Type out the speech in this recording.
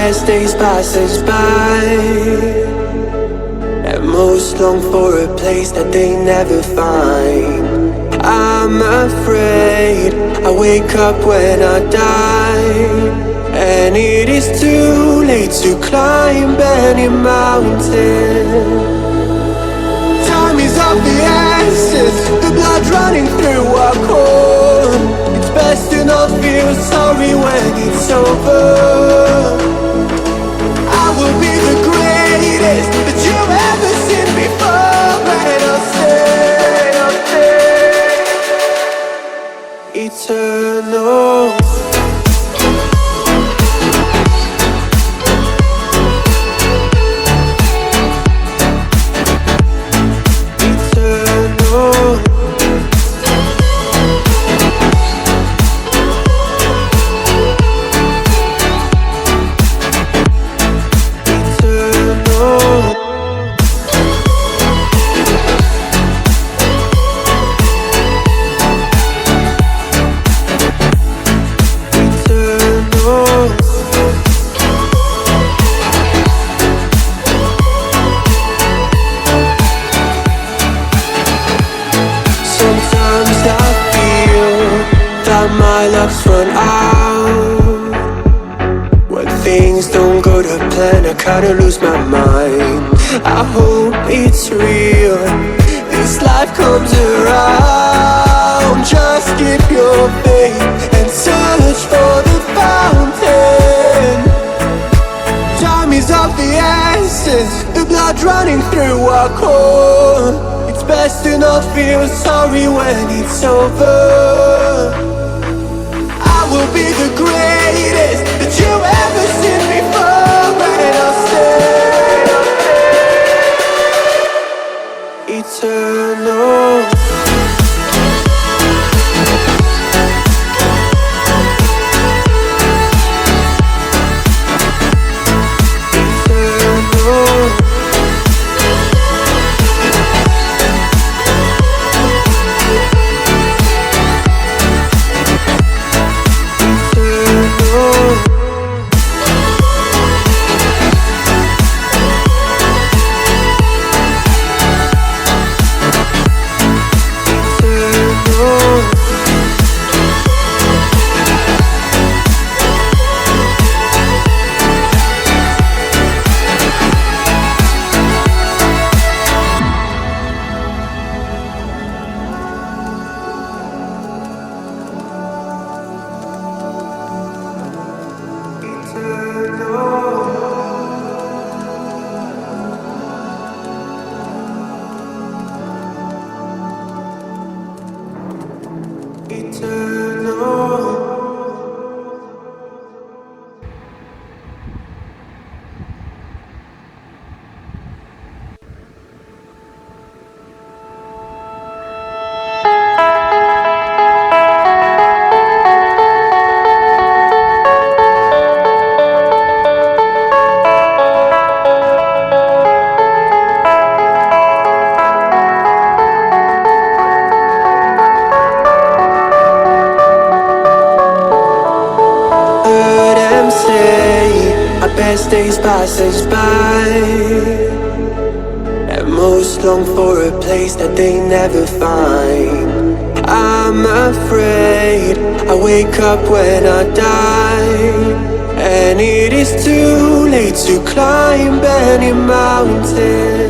best days pass us by, and most long for a place that they never find. I'm afraid I wake up when I die, and it is too late to climb any mountain. Time is of the essence, the blood running through our core. It's best to not feel sorry when it's over. I will be the greatest that you've ever seen before, and I'll stay eternal. My luck's run out. When things don't go to plan, I kinda lose my mind. I hope it's real, this life comes around. Just keep your faith and search for the fountain. Time is of the essence, the blood running through our core. It's best to not feel sorry when it's over. I will be the greatest that you've ever seen before, and I'll stay eternal. Best days pass us by, and most long for a place that they never find. I'm afraid I wake up when I die, and it is too late to climb any mountain.